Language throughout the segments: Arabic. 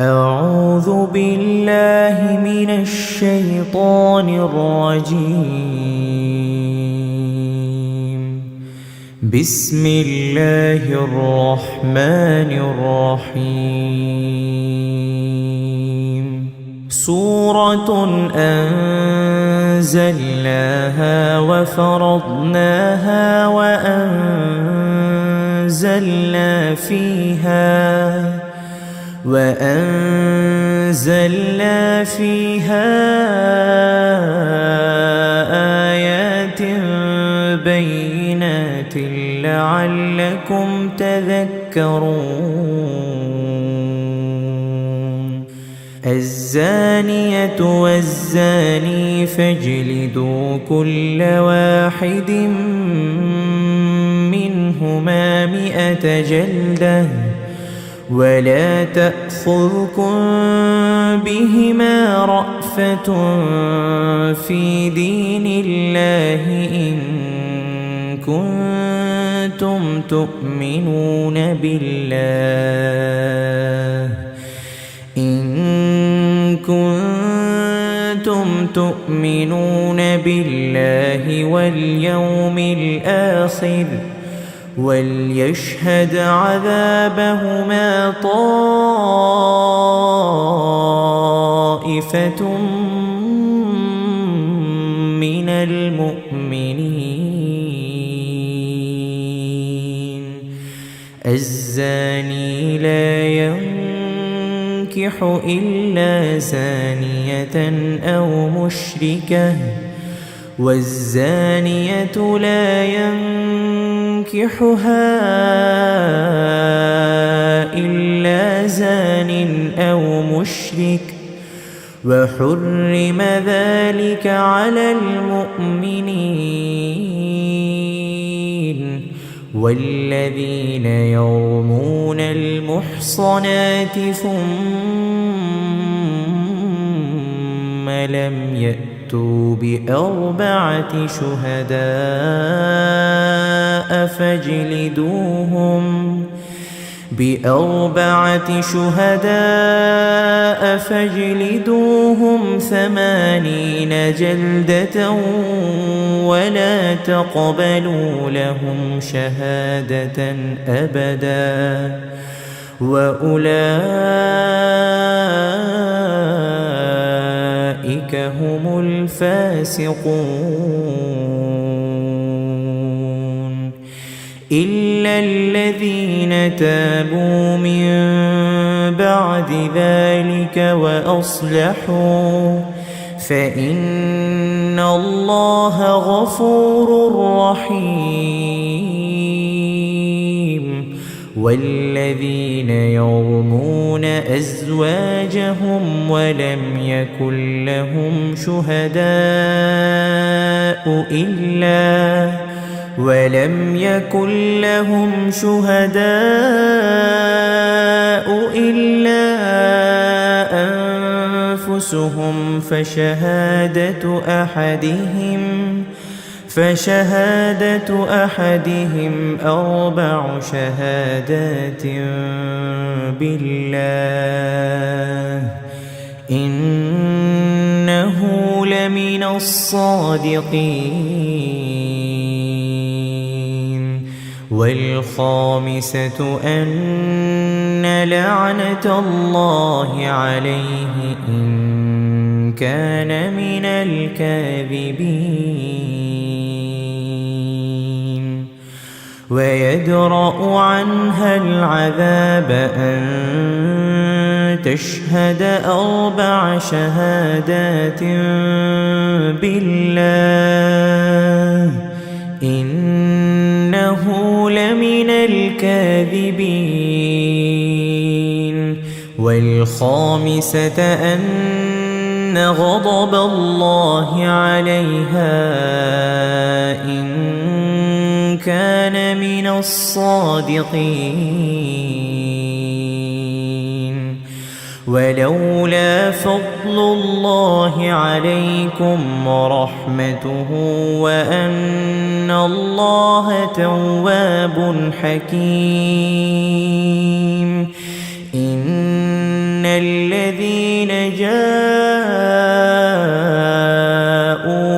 أعوذ بالله من الشيطان الرجيم. بسم الله الرحمن الرحيم. سورة أنزلناها وفرضناها وأنزلنا فيها آيات بينات لعلكم تذكرون. الزانية والزاني فاجلدوا كل واحد منهما 100 جلدة ولا تأخذكم بهما رأفة في دين الله إن كنتم تؤمنون بالله واليوم الآخر وليشهد عذابهما طائفة من المؤمنين. الزاني لا ينكح إلا زانية أو مشركة والزانية لا ينكحها إلا زان أو مشرك وحرم ذلك على المؤمنين. والذين يرمون المحصنات ثم لم يأتوا ب4 شهداء فاجلدوهم 80 جلدة ولا تقبلوا لهم شهادة أبدا وأولئك هم الفاسقون. إلا الذين تابوا من بعد ذلك وأصلحوا فإن الله غفور رحيم. والذين يرمون أزواجهم ولم يكن لهم شهداء إلا أنفسهم فشهادة أحدهم 4 شهادات بالله إنه لمن الصادقين. والخامسة أن لعنة الله عليه إن كان من الكاذبين. ويدرأ عنها العذاب أن تشهد 4 شهادات بالله إنه لمن الكاذبين. والخامسة أن غضب الله عليها إن كان من الصادقين. ولولا فضل الله عليكم ورحمته وأن الله تواب حكيم إن الذين جاءوا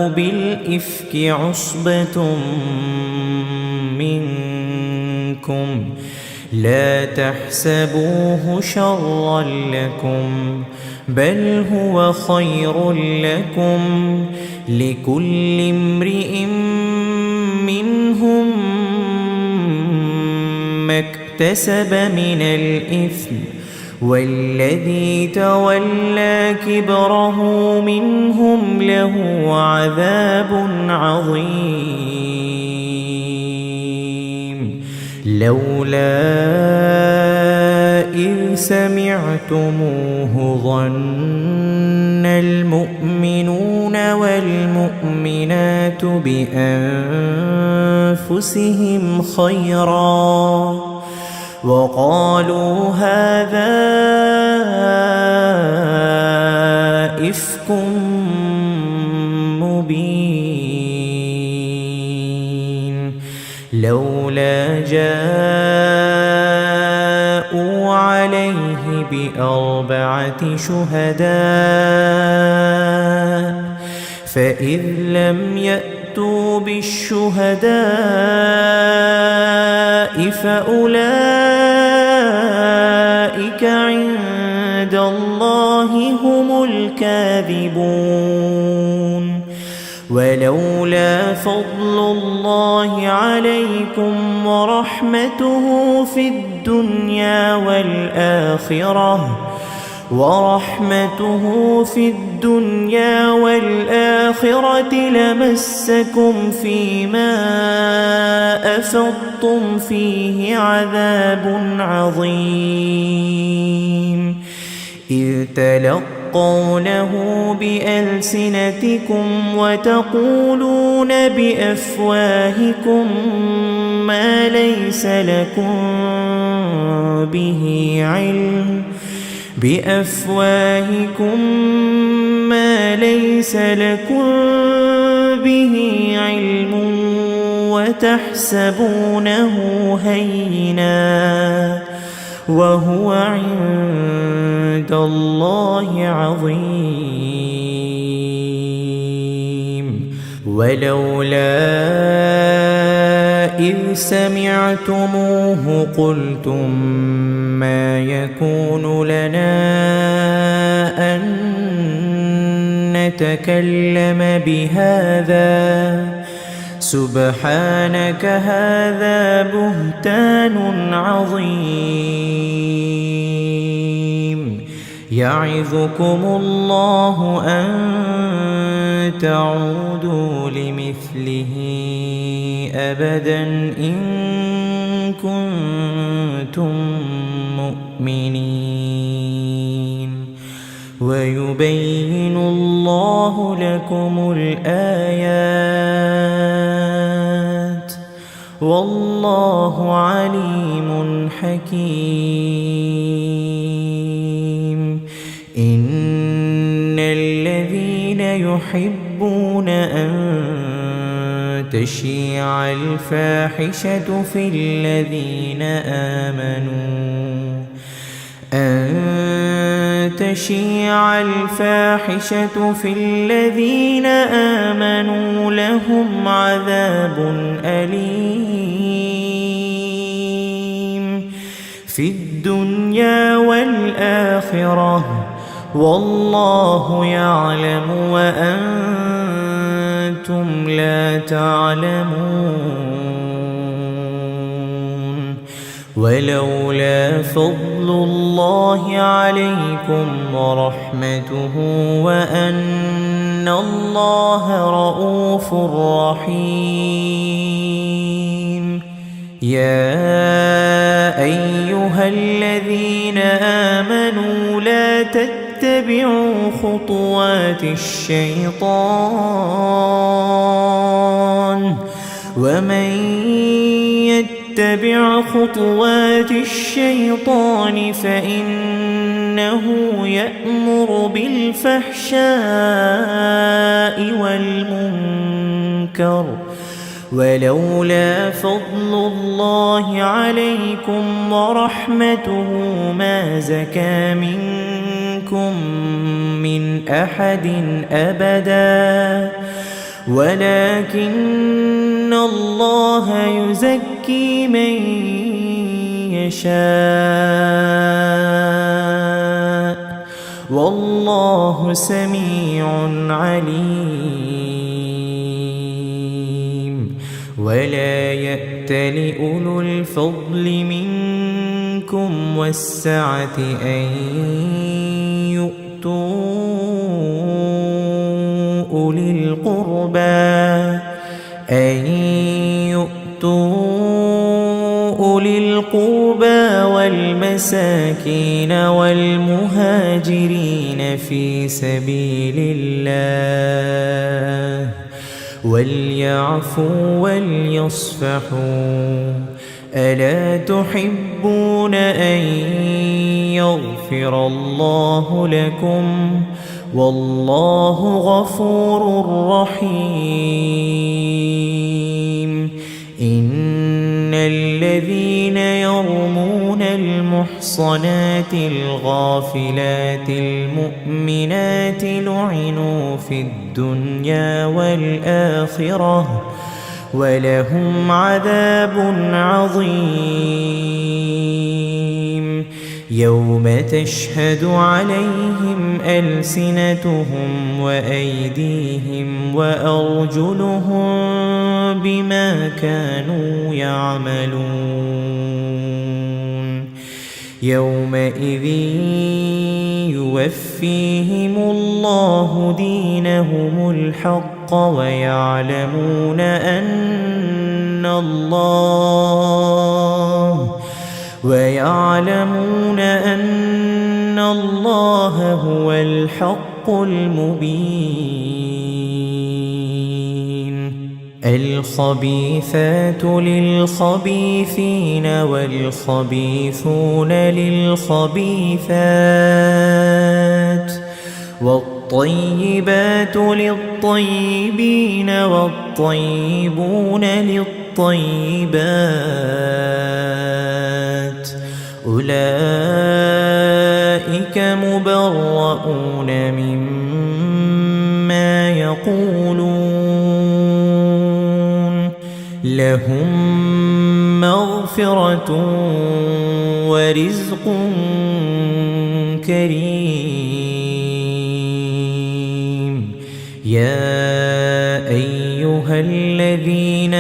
بالإفك عصبة منكم لا تحسبوه شرا لكم بل هو خير لكم لكل امرئ منهم ما اكتسب من الإثم والذي تولى كبره منهم له عذاب عظيم لولا إذ سمعتموه ظن المؤمنون والمؤمنات بأنفسهم خيرا وقالوا هذا إفك مبين لولا جاءوا عليه بأربعة شهداء فإذ لم يأتوا بالشهداء فأولئك عند الله هم الكاذبون ولولا فضل الله عليكم ورحمته في الدنيا والآخرة لمسكم فيما أفضتم فيه عذاب عظيم إذ تلقونه بألسنتكم وتقولون بأفواهكم ما ليس لكم به علم وتحسبونه هينا وهو عند الله عظيم ولولا إذ سمعتموه قلتم ما يكون لنا أن نتكلم بهذا سبحانك هذا بهتان عظيم يعظكم الله أن تعودوا لمثله أبدا إن كنتم مؤمنين ويبين الله لكم الآيات والله عليم حكيم إن الذين يحبون أن تشيع الفاحشة في الذين آمنوا لهم عذاب أليم في الدنيا والآخرة والله يعلم وأنتم لا تعلمون ولولا فضل الله عليكم ورحمته وأن الله رؤوف رحيم يا أيها الذين آمنوا لا تتبعوا خطوات الشيطان ومن يتبع خطوات الشيطان فإنه يأمر بالفحشاء والمنكر ولولا فضل الله عليكم ورحمته ما زكى منكم منكم من أحد أبدا ولكن الله يزكي من يشاء والله سميع عليم. ولا يأت لأولو الفضل منكم والسعة أن يؤتوا أولي القربى والمساكين والمهاجرين في سبيل الله وليعفوا وليصفحوا ألا تحبون أن يغفر الله لكم والله غفور رحيم. إن الذين يرمون المحصنات الغافلات المؤمنات لعنوا في الدنيا والآخرة ولهم عذاب عظيم. يوم تشهد عليهم ألسنتهم وأيديهم وأرجلهم بما كانوا يعملون. يومئذ يوفيهم الله دينهم الحق ويعلمون أن الله هو الحق المبين. الخبيثات للخبيثين والخبيثون للخبيثات والطيبات للطيبين والطيبون للطيبات أولئك مبرؤون مما يقولون لهم مغفرة ورزق كريم. يا أيها الذين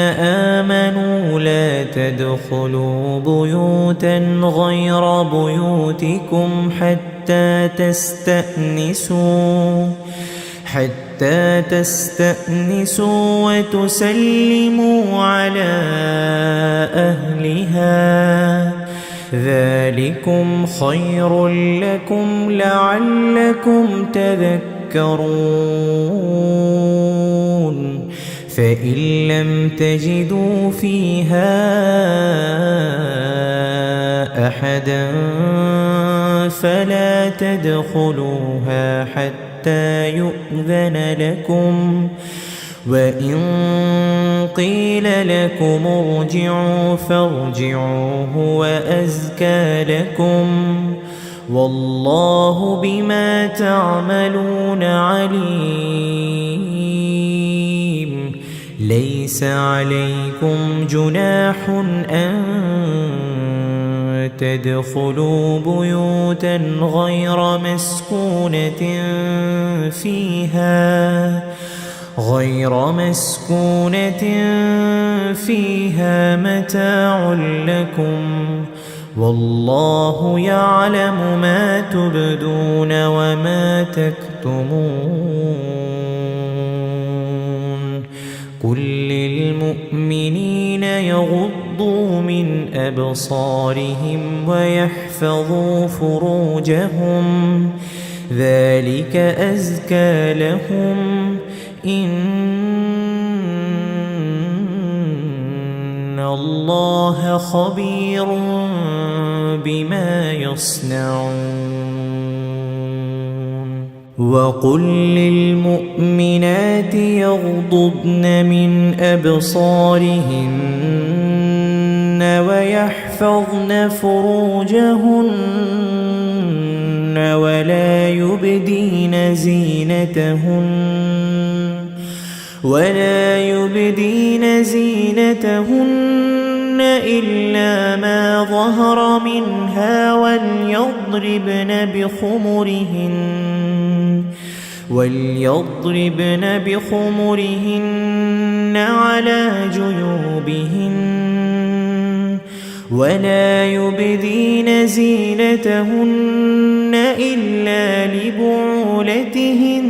آمنوا لا تدخلوا بيوتا غير بيوتكم حتى تستأنسوا وتسلموا على أهلها ذلكم خير لكم لعلكم تذكرون. فإن لم تجدوا فيها أحدا فلا تدخلوها حتى يؤذن لكم وإن قيل لكم ارجعوا فارجعوا هو أزكى لكم والله بما تعملون عليم. ليس عليكم جناح أن تدخلوا بيوتا غير مسكونة فيها متاع لكم والله يعلم ما تبدون وما تكتمون. قل للمؤمنين يغضوا من أبصارهم ويحفظوا فروجهم ذلك أزكى لهم إن الله خبير بما يصنعون. وقل للمؤمنات يغضضن من أبصارهن ويحفظن فروجهن ولا يبدين زينتهن إلا ما ظهر منها وليضربن بخمرهن على جيوبهن ولا يبدين زينتهن إلا لبعولتهن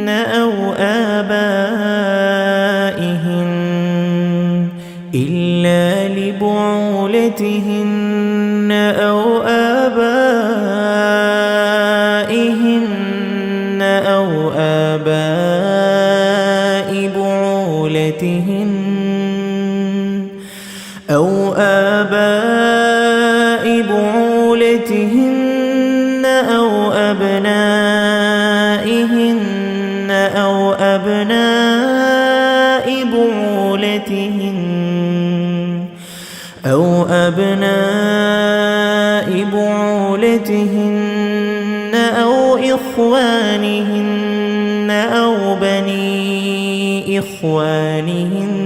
أو آباء بعولتهن أو أبنائهن أو أبناء بعولتهن أو إخوانهن أو بني إخوانهن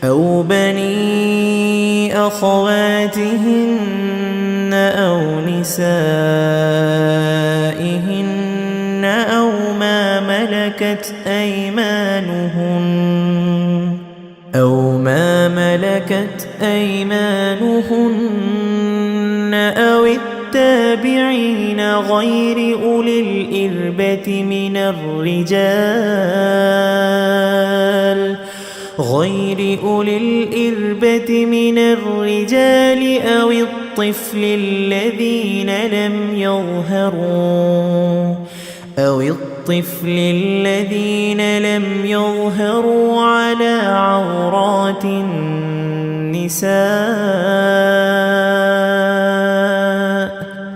أو بني أخواتهن أو نسائهن أو ما ملكت أيمانهن أو التابعين غير أولي الإربة من الرجال أو الطفل الذين لم يظهروا على عورات النساء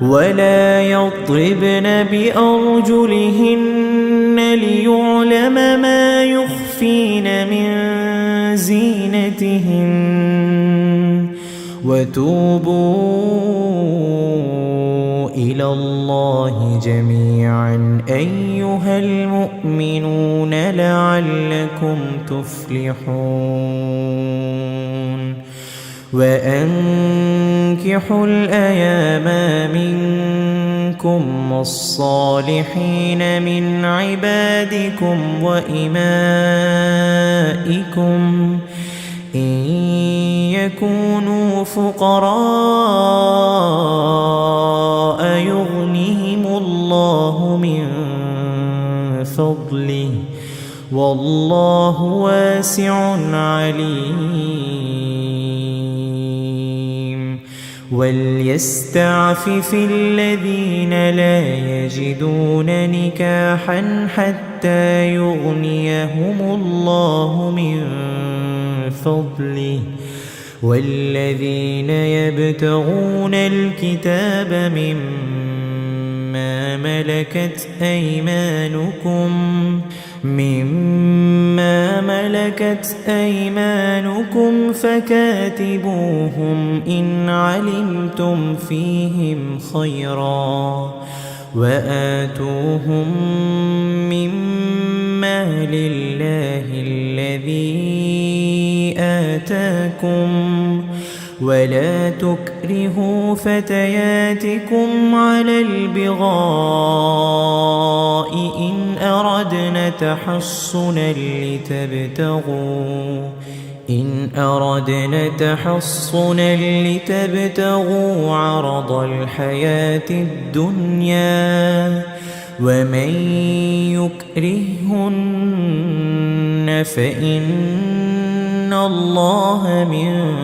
ولا يضربن بأرجلهن ليعلم ما يخفين من زينتهن وتوبوا إلى الله جميعا أيها المؤمنون لعلكم تفلحون وأنكحوا الأيام منكم والصالحين من عبادكم وإمائكم إن يكونوا فقراء يغنهم الله من فضله والله واسع عليم وليستعفف الذين لا يجدون نكاحا حتى يغنيهم الله من فضله والذين يبتغون الكتاب مما ملكت أيمانكم فكاتبوهم إن علمتم فيهم خيرا وآتوهم مما لله الذي آتاكم ولا تكرهوا فتياتكم على البغاء إن أردنا تحصنا لتبتغوا عرض الحياة الدنيا ومن يكرهن فإن الله من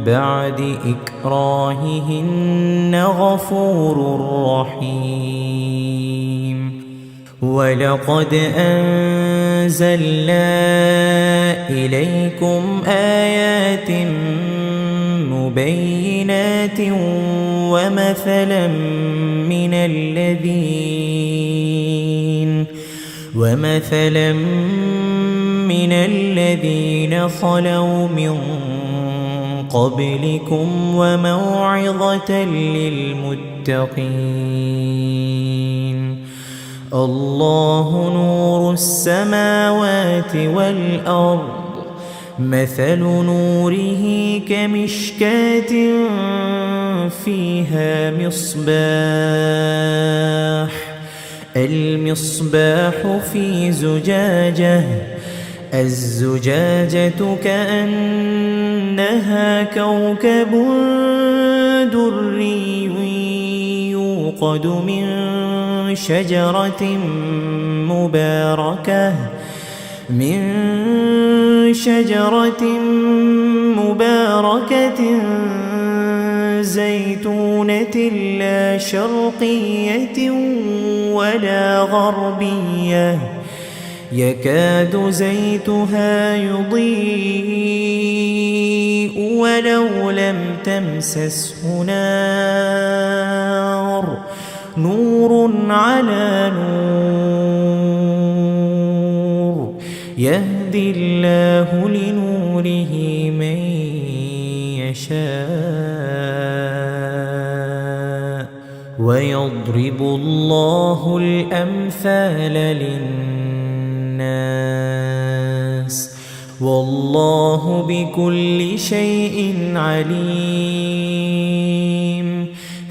بعد إكراههن غفور رحيم ولقد أنزلنا إليكم آيات بينات ومثلا من الذين خلوا من قبلكم وموعظة للمتقين. الله نور السماوات والأرض، مثل نوره كمشكاة فيها المصباح في زجاجة، الزجاجة كأنها كوكب دري يوقد من شجرة مباركة زيتونة لا شرقية ولا غربية، يكاد زيتها يضيء ولو لم تمسسه نار، نور على نور، يهدي الله لنوره من يشاء، ويضرب الله الأمثال للناس، والله بكل شيء عليم.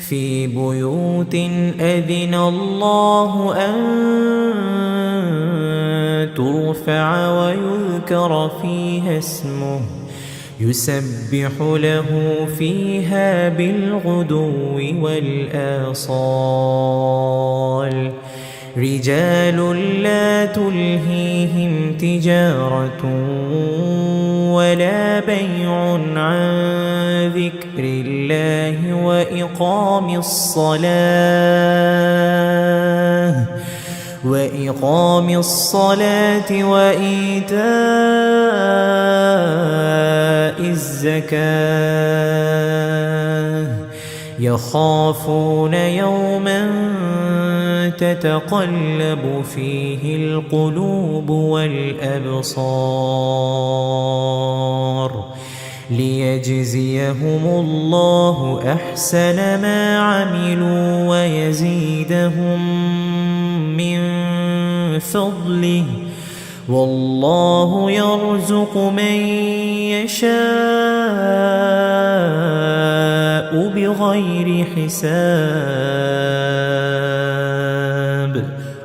في بيوت أذن الله أن ترفع ويذكر فيها اسمه، يسبح له فيها بالغدو والآصال، رجال لا تلهيهم تجارة ولا بيع عن ذكر الله وإقام الصلاة وإيتاء الزكاة، يخافون يوما تتقلب فيه القلوب والأبصار، ليجزيهم الله أحسن ما عملوا ويزيدهم من فضله، والله يرزق من يشاء بغير حساب.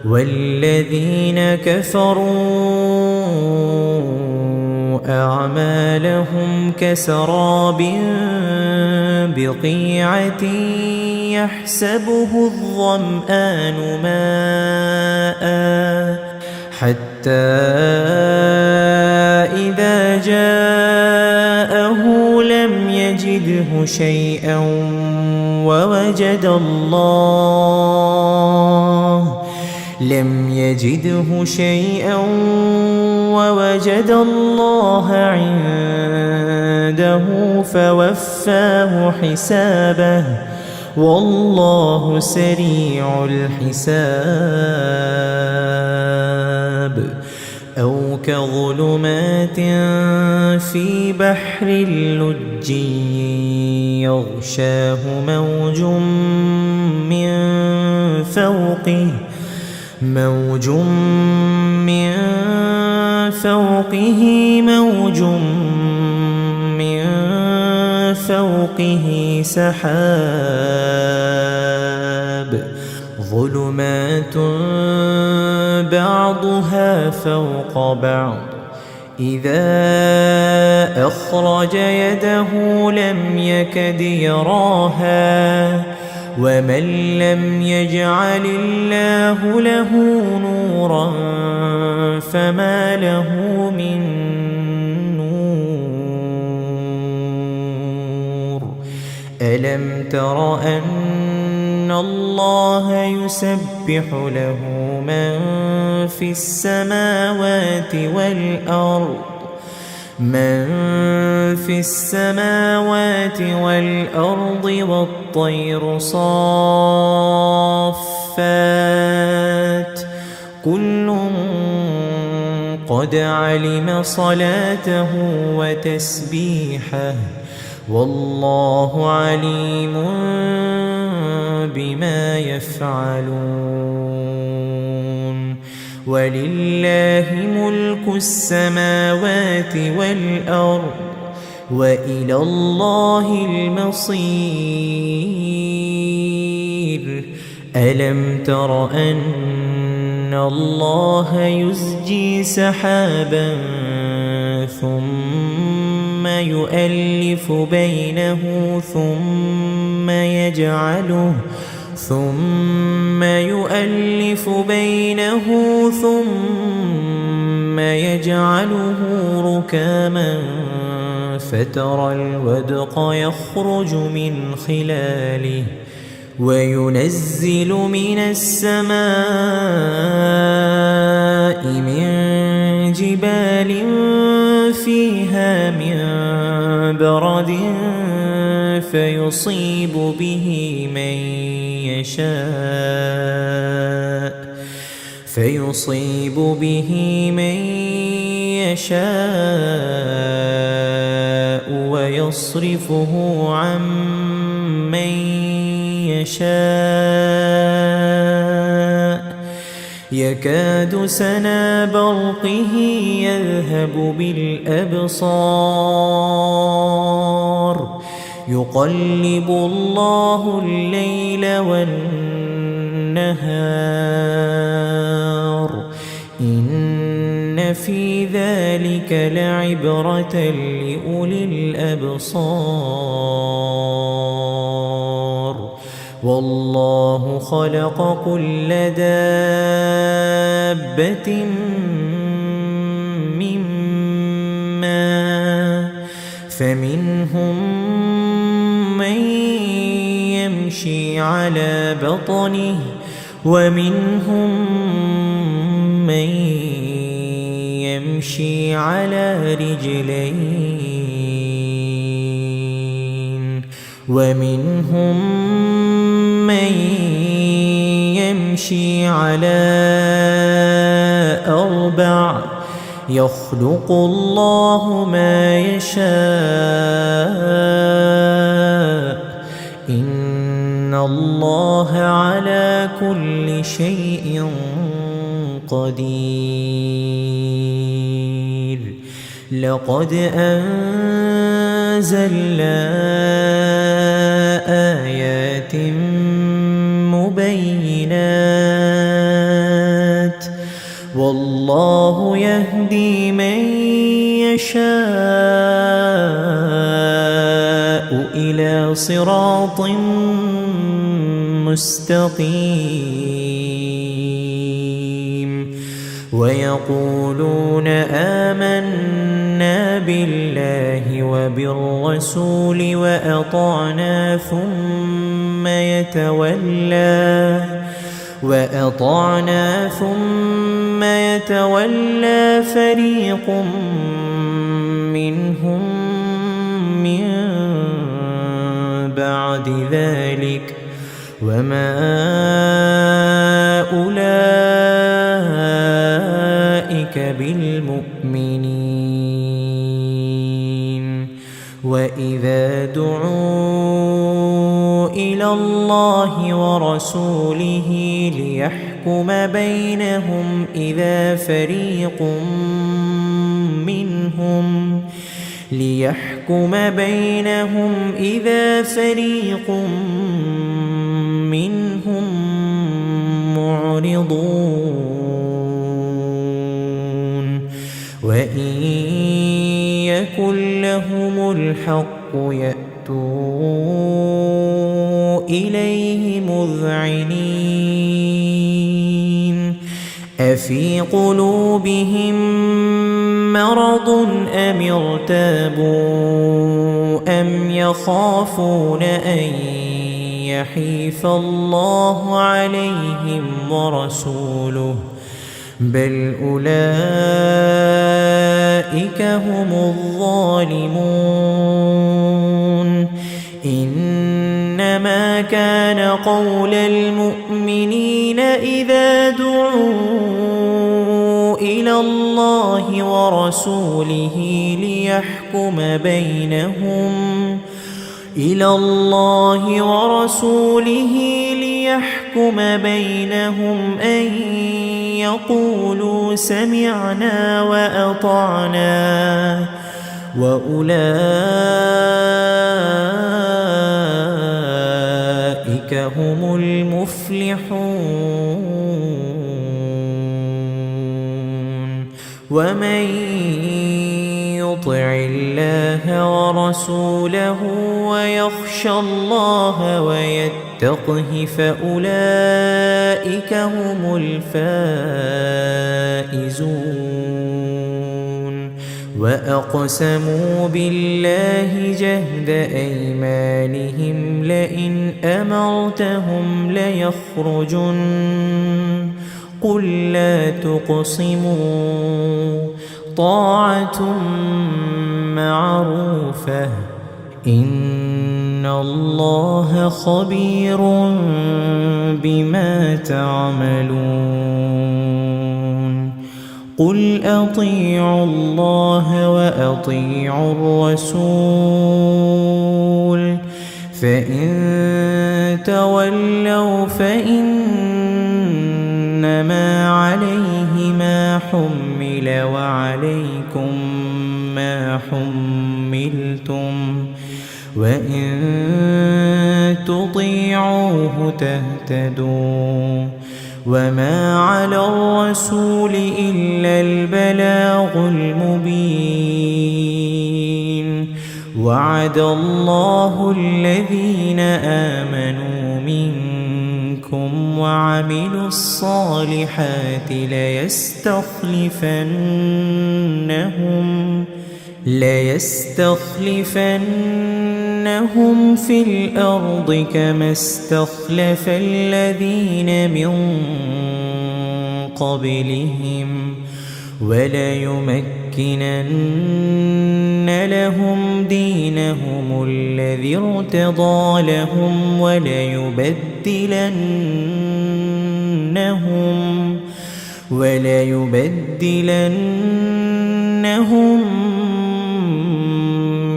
والذين كفروا أعمالهم كسراب بقيعة يحسبه الظمآن ماء حتى إذا جاءه لم يجده شيئا ووجد الله عنده فوفاه حسابه، والله سريع الحساب. أو كظلمات في بحر لجي يغشاه موج من فوقه سحاب، ظلمات بعضها فوق بعض، إذا أخرج يده لم يكد يراها، ومن لم يجعل الله له نورا فما له من نور. ألم تر أن الله يسبح له من في السماوات والأرض من في السماوات والأرض والطير صافات كل قد علم صلاته وتسبيحه والله عليم بما يفعلون ولله ملك السماوات والأرض وإلى الله المصير ألم تر أن الله يزجي سحابا ثم يؤلف بينه ثم يجعله ركاما فترى الودق يخرج من خلاله وينزل من السماء من جبال فيها من برد فيصيب به من يشاء ويصرفه عن من يشاء يكاد سنا برقه يذهب بالأبصار يقلب الله الليل والنهار إن في ذلك لعبرة لأولي الأبصار والله خلق كل دابة من ماء فمنهم من يمشي على بطنه ومنهم من يمشي على رجلين ومنهم من يمشي على أربع يخلق الله ما يشاء إن الله على كل شيء قدير لقد أنزلنا آيات مبينات والله يهدي من يشاء إلى صراط مستقيم ويقولون آمنا بالله وبالرسول وأطعنا ثم يتولى فريق منهم من بعد ذلك وما أولئك بالمؤمنين وإذا دعوا إلى الله ورسوله ليحكم بينهم إذا فريق منهم معرضون وإن يكن لهم الحق يأتوا إليه مذعنين أفي قلوبهم مرض أم ارتابوا أم يخافون أن يحيف الله عليهم ورسوله بل أولئك هم الظالمون إنما كان قول المؤمنين إذا دعوا إلى الله ورسوله ليحكم بينهم أن يقولوا سمعنا وأطعنا وأولئك هم المفلحون ومن يطع الله ورسوله ويخشى الله ويتقه فأولئك هم الفائزون وأقسموا بالله جهد أيمانهم لئن أمرتهم ليخرجن قل لا تقسموا طاعة معروفة إن الله خبير بما تعملون قل أطيعوا الله وأطيعوا الرسول فإن تولوا فإنما عليه ما حمل وعليكم ما حملتم وإن تطيعوه تهتدوا وما على الرسول إلا البلاغ المبين وعد الله الذين آمنوا منكم وعملوا الصالحات ليستخلفنهم في الأرض كما استخلف الذين من قبلهم وليمكنن لهم دينهم الذي ارتضى لهم وليبدلنهم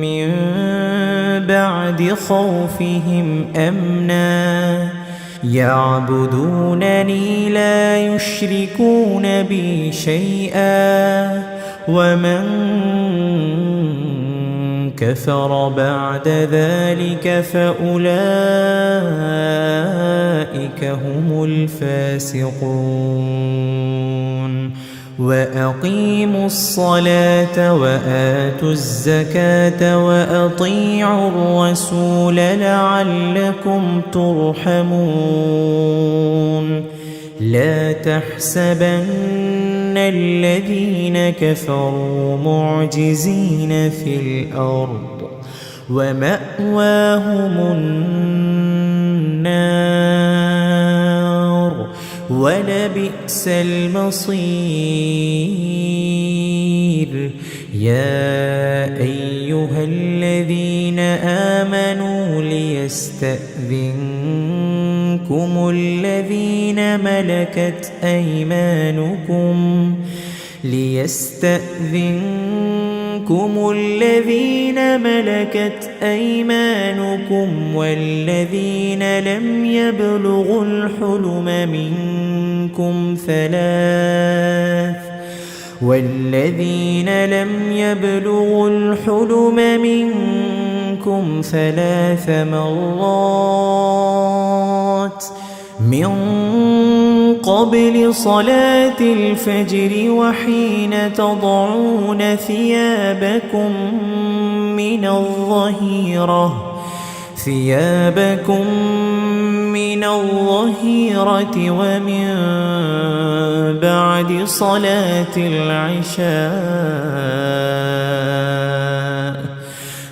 من بعد خوفهم أمنا يعبدونني لا يشركون بي شيئا ومن كفر بعد ذلك فأولئك هم الفاسقون وأقيموا الصلاة وآتوا الزكاة وأطيعوا الرسول لعلكم ترحمون لا تحسبن الذين كفروا معجزين في الأرض ومأواهم النار ولبئس المصير يا أيها الذين آمنوا ليستأذنكم الذين ملكت أيمانكم والذين لم يبلغوا الحلم منكم ثلاث مرات من قبل صلاة الفجر وحين تضعون ثيابكم من الظهيرة ومن بعد صلاة العشاء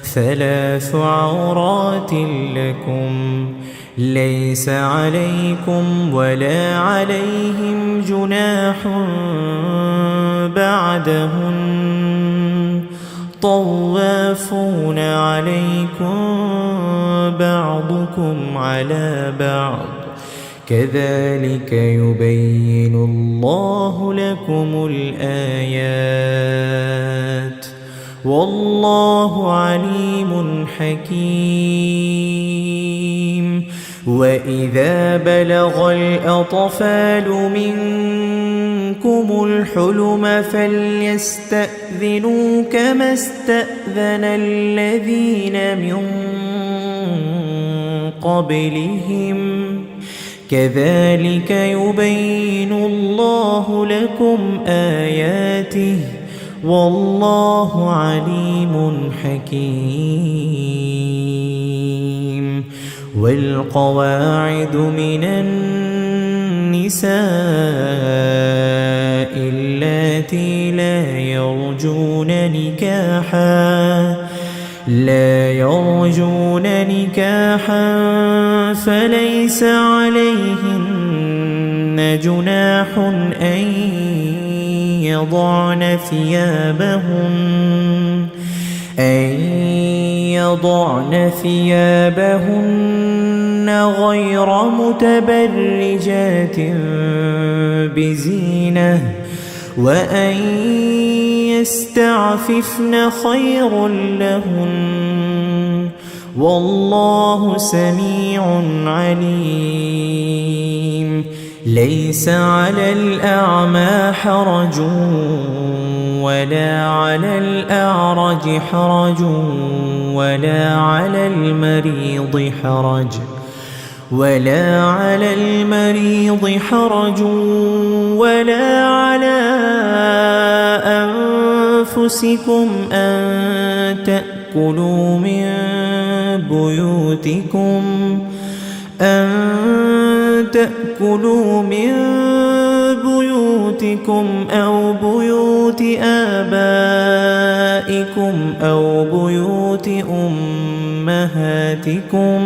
ثلاث عورات لكم ليس عليكم ولا عليهم جناح بعدهن طوافون عليكم بعضكم على بعض كذلك يبين الله لكم الآيات والله عليم حكيم. وإذا بلغ الأطفال منكم الحلم فليستأذنوا كما استأذن الذين من قبلهم كذلك يبين الله لكم آياته والله عليم حكيم. والقواعد من النساء اللاتي لا يرجون نكاحا فليس عليهن جناح أن يضعن ثيابهن غير متبرجات بزينة وأن يستعففن خير لهن والله سميع عليم. ليس على الأعمى حرج ولا على الأعرج حرج ولا على المريض حرج ولا على أنفسكم أن تأكلوا من بيوتكم أو بيوت آبائكم أو بيوت أمهاتكم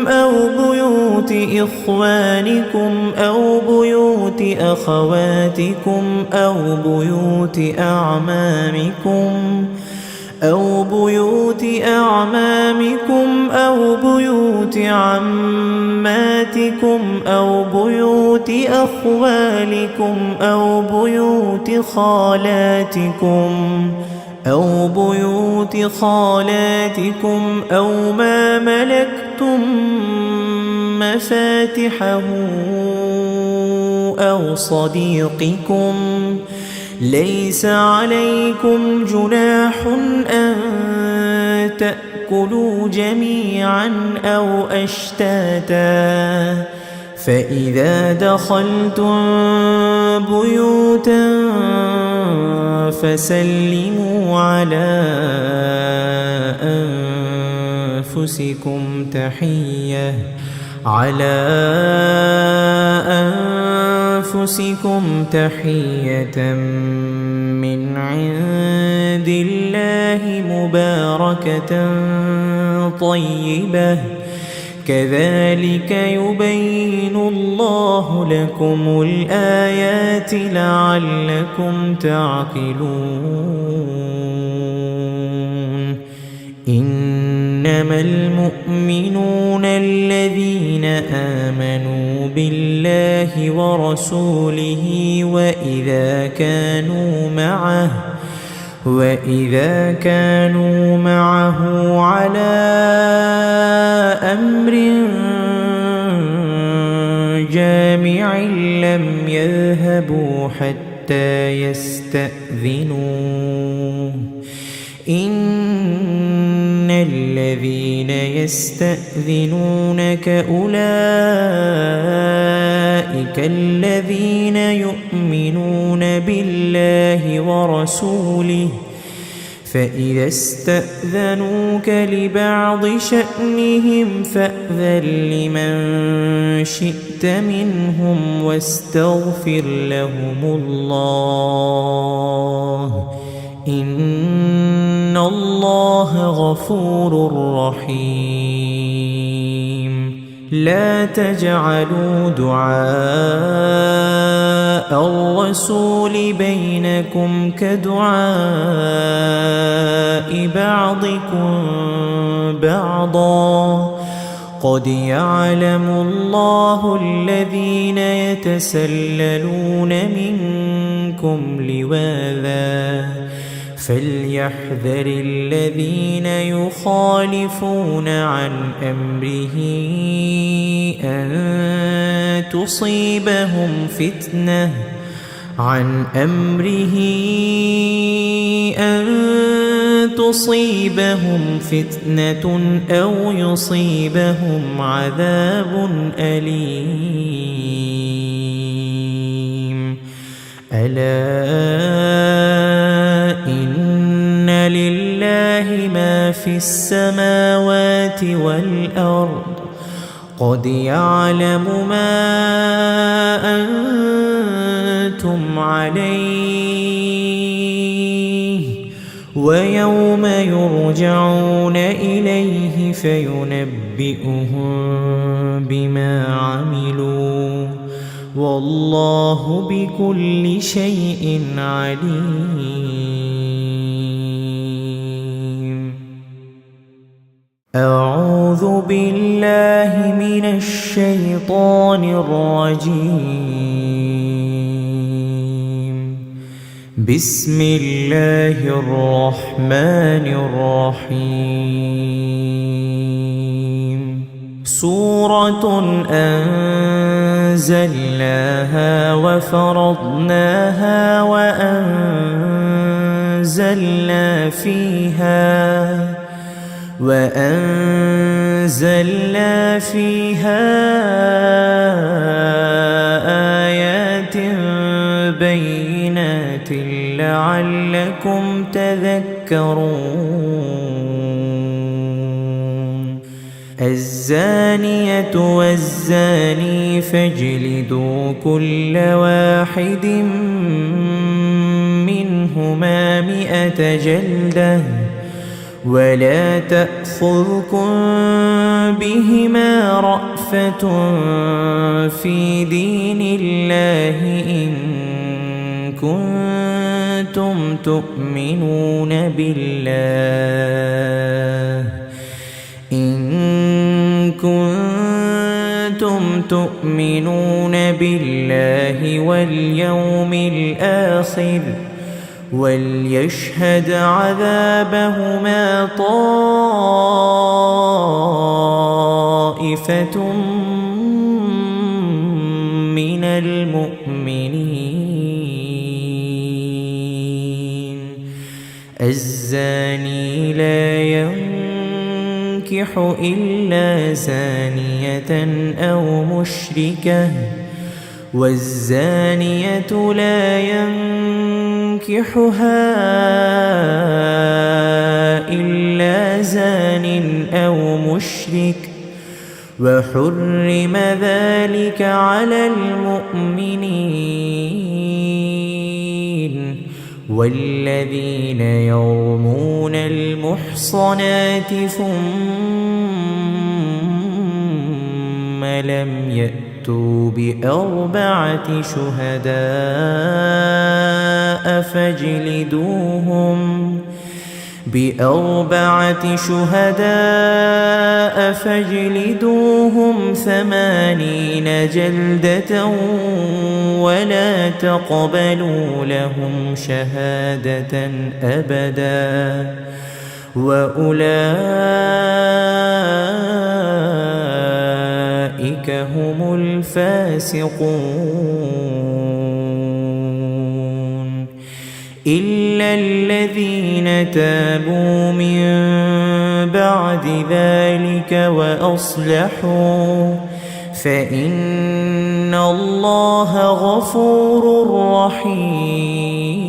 أو بيوت إخوانكم أو بيوت أخواتكم أو بيوت أعمامكم أو بيوت عماتكم أو بيوت أخوالكم أو بيوت خالاتكم أو ما ملكتم مفاتحه أو صديقكم. ليس عليكم جناح أن تأكلوا جميعا أو أشتاتا فإذا دخلتم بيوتا فسلموا على أنفسكم تحية من عند الله مباركة طيبة كذلك يبين الله لكم الآيات لعلكم تعقلون. إنما المؤمنون الذين آمنوا بالله ورسوله وإذا كانوا معه على أمر جامع لم يذهبوا حتى يستأذنوه. إن الذين يستأذنونك أولئك الذين يؤمنون بالله ورسوله فإذا استأذنوك لبعض شأنهم فأذن لمن شئت منهم واستغفر لهم الله إن إن الله غفور رحيم. لا تجعلوا دعاء الرسول بينكم كدعاء بعضكم بعضا قد يعلم الله الذين يتسللون منكم لواذا فليحذر الذين يخالفون عن أمره أن تصيبهم فتنة أو يصيبهم عذاب أليم. ألا إن لله ما في السماوات والأرض قد يعلم ما أنتم عليه ويوم يرجعون إليه فينبئهم بما عملوا والله بكل شيء عليم. أعوذ بالله من الشيطان الرجيم. بسم الله الرحمن الرحيم. سورة أنزلناها وفرضناها وأنزلنا فيها آيات بينات لعلكم تذكرون. الزانية والزاني فاجلدوا كل واحد منهما 100 جلدة ولا تأخذكم بهما رأفة في دين الله إن كنتم تؤمنون بالله واليوم الآخر وليشهد عذابهما طائفة من المؤمنين. الزاني لا ينكح إلا زانية أو مشركة والزانية لا ينكحها إلا زان أو مشرك وحرم ذلك على المؤمنين. والذين يرمون المحصنات ثم لم يأتوا ب4 شهداء فاجلدوهم 80 جلدة ولا تقبلوا لهم شهادة أبدا وأولئك هم الفاسقون. إلا الذين تابوا من بعد ذلك وأصلحوا فإن الله غفور رحيم.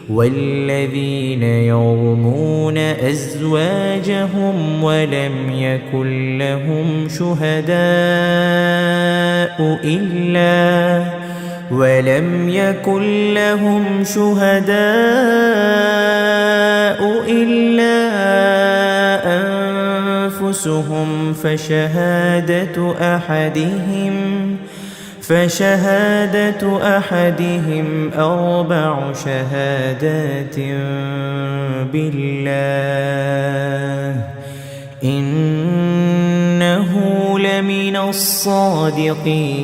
والذين يرمون أزواجهم ولم يكن لهم شهداء ولم يكن لهم شهداء إلا أنفسهم فشهادة أحدهم 4 شهادات بالله إنه لمن الصادقين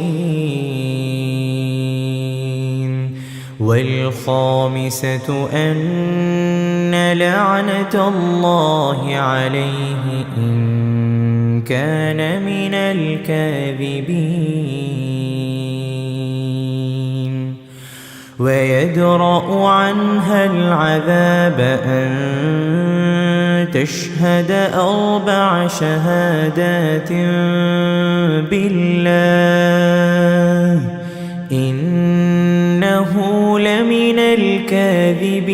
والخامسة أن لعنة الله عليه إن كان من الكاذبين ويدرأ عنها العذاب أن تشهد 4 شهادات بالله إنه لمن الكاذبين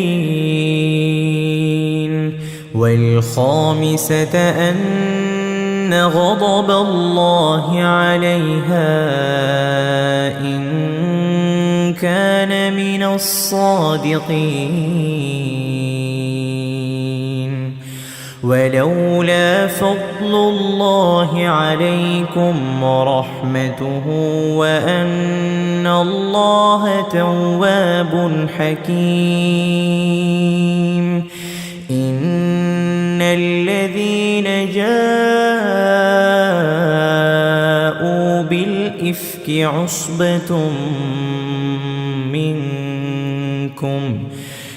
والخامسة أن غضب الله عليها إن كان من الصادقين ولولا فضل الله عليكم ورحمته وأن الله تواب حكيم إن الذين جاءوا بالإفك عصبة منكم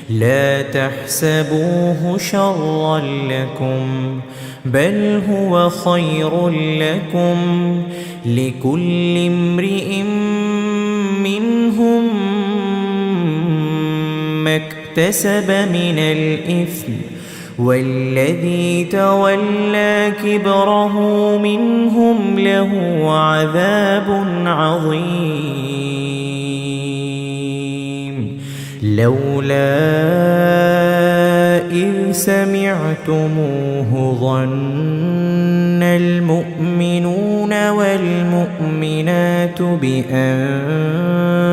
لا تحسبوه شرا لكم بل هو خير لكم لكل امرئ منهم ما اكتسب من الإثم والذي تولى كبره منهم له عذاب عظيم لولا إذ سمعتموه ظن المؤمنون والمؤمنات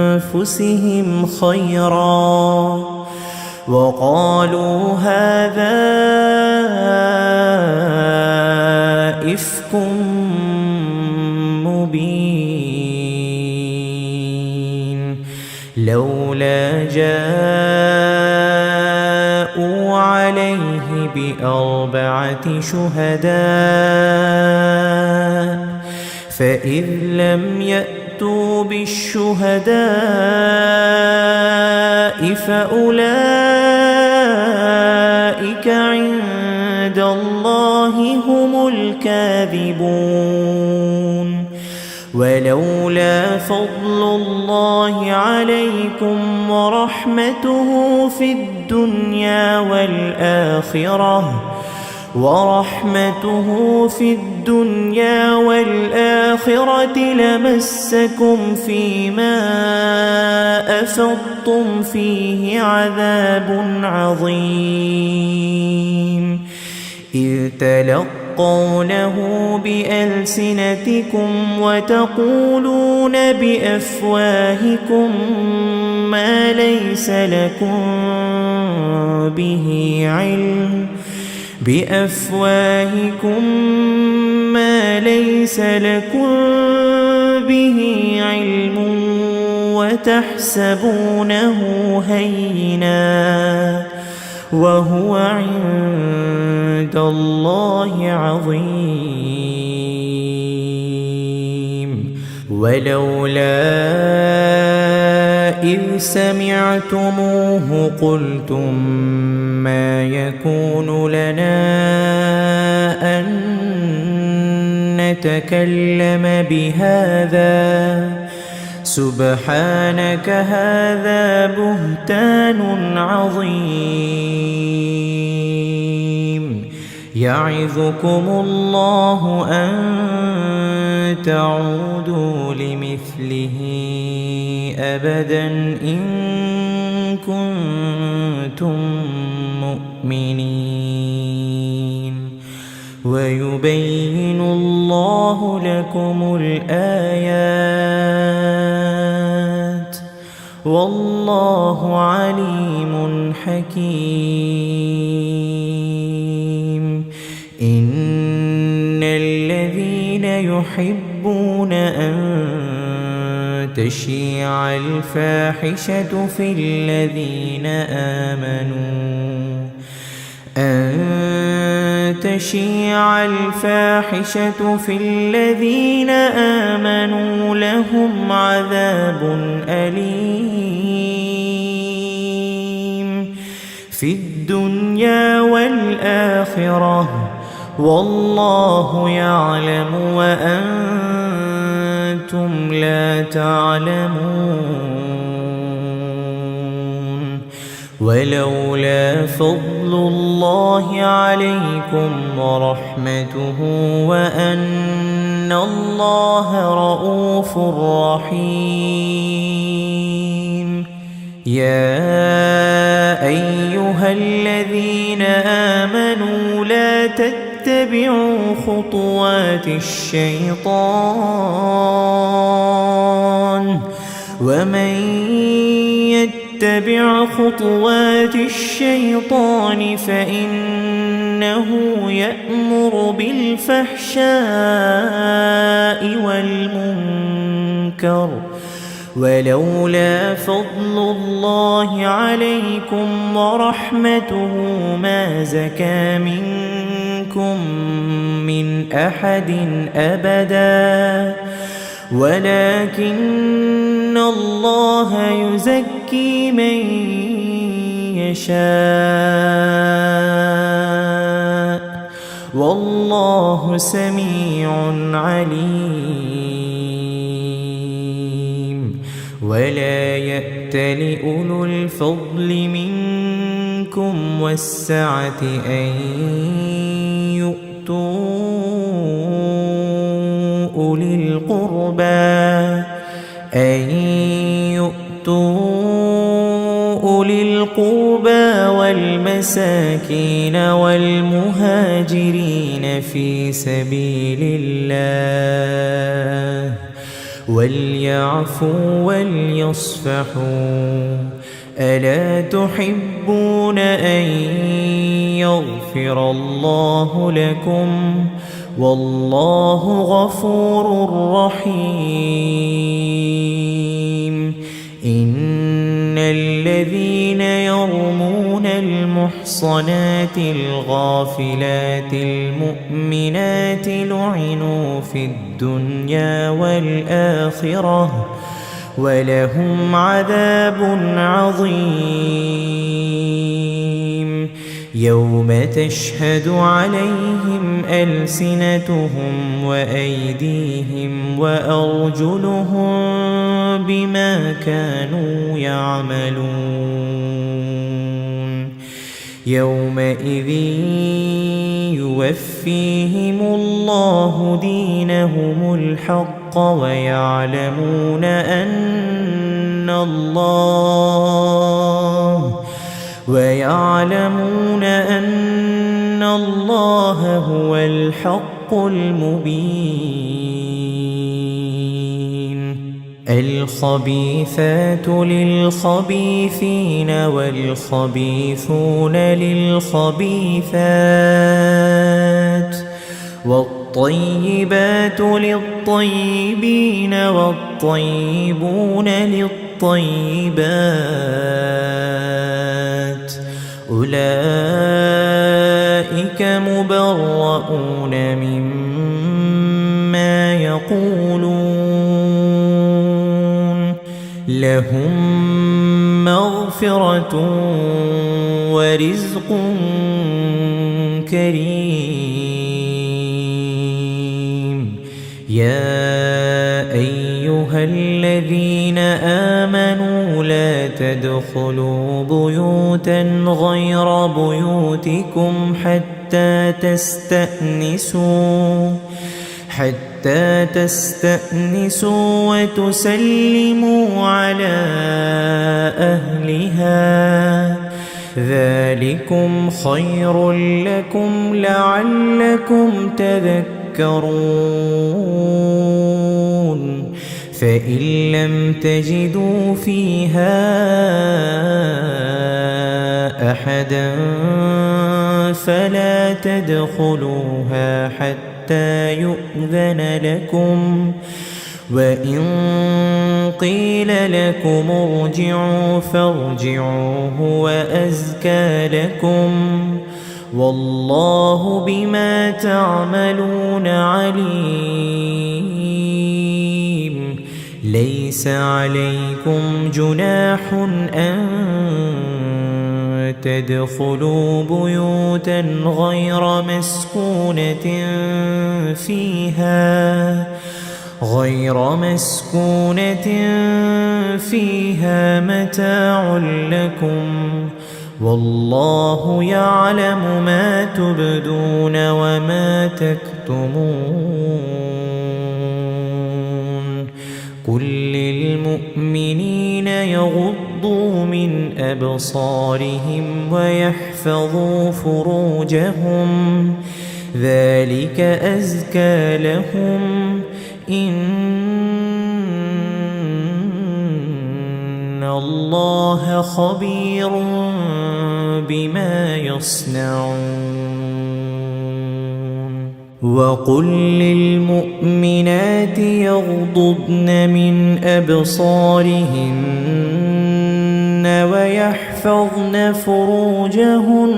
بأنفسهم خيرا وقالوا هذا إفك مبين لولا جاءوا عليه ب4 شهداء فإذ لم يأتوا بالشهداء فأولئك عند الله هم الكاذبون ولولا فضل الله عليكم ورحمته في الدنيا والآخرة لمسكم فيما أفضتم فيه عذاب عظيم إذ تلقونه بألسنتكم وتقولون بأفواهكم ما ليس لكم به علم وتحسبونه هينا وهو عند الله عظيم ولولا إذ سمعتموه قلتم ما يكون لنا أن نتكلم بهذا سبحانك هذا بهتان عظيم يعظكم الله أن تعودوا لمثله أبدا إن كنتم مؤمنين ويبين الله لكم الآيات والله عليم حكيم. إن الذين يحبون أن تشيع الفاحشة في الذين آمنوا لهم عذاب أليم في الدنيا والآخرة، والله يعلم وأنتم لا تعلمون. ولولا فضل الله عليكم ورحمته وأن الله رؤوف رحيم. يا أيها الذين آمنوا لا تتبعوا خطوات الشيطان، ومن يتبع خطوات الشيطان فإنه يأمر بالفحشاء والمنكر. ولولا فضل الله عليكم ورحمته ما زكى منكم من أحد أبدا، ولكن الله يزكي من يشاء، والله سميع عليم. ولا يأتل أولو الفضل منكم والسعة أن يؤتوا أولي القربى والمساكين والمهاجرين في سبيل الله، وليعفوا وليصفحوا. ألا تحبون أن يغفر الله لكم؟ والله غفور رحيم. إن الذين يرمون المحصنات الغافلات المؤمنات لعنوا في الدنيا والآخرة ولهم عذاب عظيم. يوم تشهد عليهم ألسنتهم وأيديهم وأرجلهم بما كانوا يعملون. يومئذ يوفيهم الله دينهم الحق ويعلمون أن الله هو الحق المبين. الخبيثات للخبيثين والخبيثون للخبيثات، والطيبات للطيبين والطيبون للطيبات، أولئك مبرؤون مما يقولون، لهم مغفرة ورزق كريم. يا أيها الذين آمنوا لا تدخلوا بيوتا غير بيوتكم حتى تستأنسوا وتسلموا على أهلها، ذلكم خير لكم لعلكم تذكرون. فإن لم تجدوا فيها أحدا فلا تدخلوها حتى يؤذن لكم، وإن قيل لكم ارجعوا فارجعوا هو أزكى لكم، والله بما تعملون عليم. ليس عليكم جناح أن تدخلوا بيوتا غير مسكونة فيها متاع لكم، والله يعلم ما تبدون وما تكتمون. قل للمؤمنين يغضوا من أبصارهم ويحفظوا فروجهم، ذلك أزكى لهم، إن الله خبير بما يصنعون. وقل للمؤمنات يغضضن من أبصارهن ويحفظن فروجهن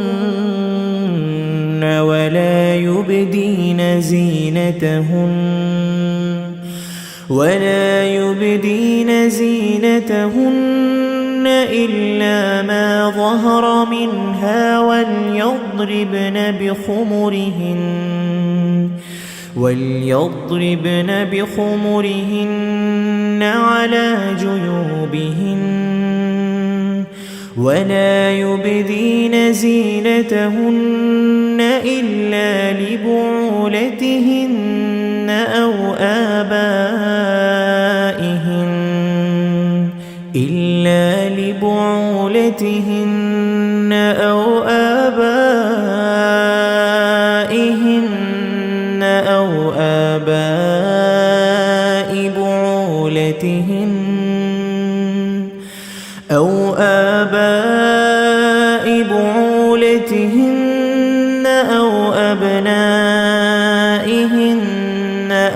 ولا يبدين زينتهن إلا ما ظهر منها، وليضربن بخمرهن على جيوبهن، ولا يبدين زينتهن إلا لبعولتهن أو آباء بعولتهن أو أبنائهن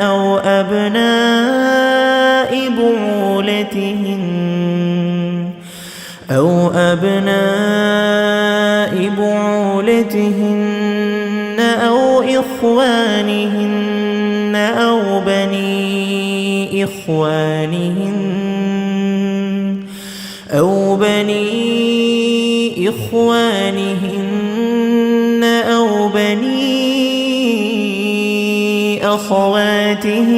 أو أبناء بعولتهن أو إخوانهن أو بني إخوانهن أو بني أخواتهن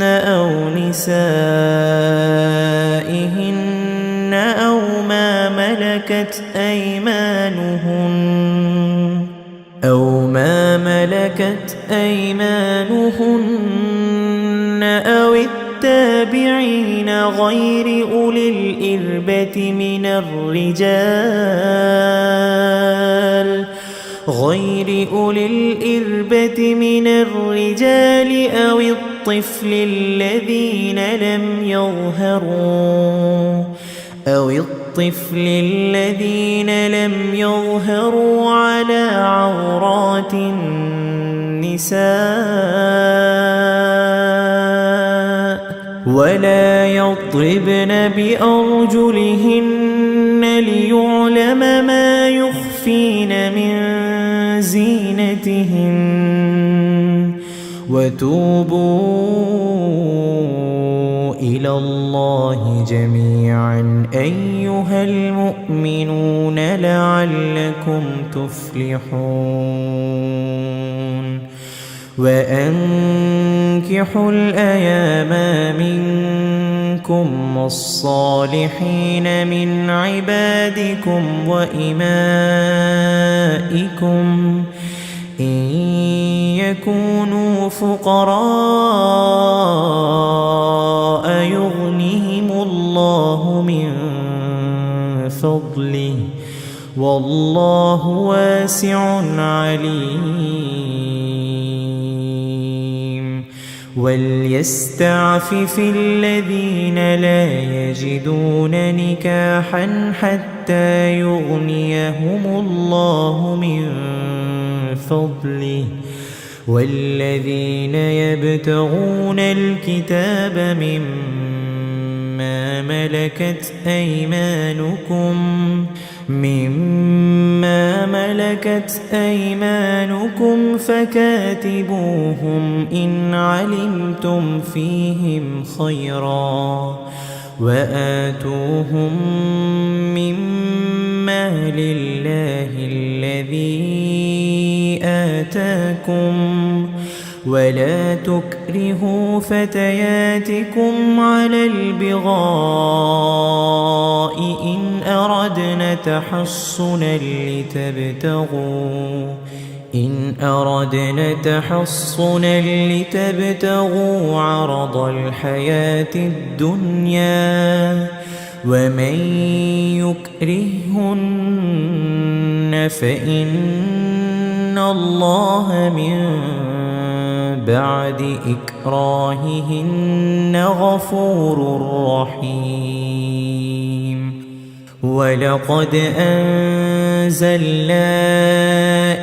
أو نسائهن أو ما ملكت أيمانهن أو التابعين غير أولي الإربة من الرجال أو الطفل الذين لم يظهروا على عورات النساء، ولا يضربن بأرجلهن ليعلم ما يخفين من زينتهن، وتوبوا إلى الله جميعا أيها المؤمنون لعلكم تفلحون. وأنكحوا الأيام منكم والصالحين من عبادكم وإمائكم إن يكونوا فقراء يغنهم الله من فضله والله واسع عليم وليستعفف الذين لا يجدون نكاحا حتى يغنيهم الله من فضله والذين يبتغون الكتاب مما ملكت أيمانكم فكاتبوهم إن علمتم فيهم خيرا وآتوهم مما لله الذي آتاكم ولا تكرهوا فتياتكم على البغاء إن أردنا تحصنا لتبتغوا عرض الحياة الدنيا ومن يكرهن فإن الله من بعد إكراههن غفور رحيم ولقد أنزلنا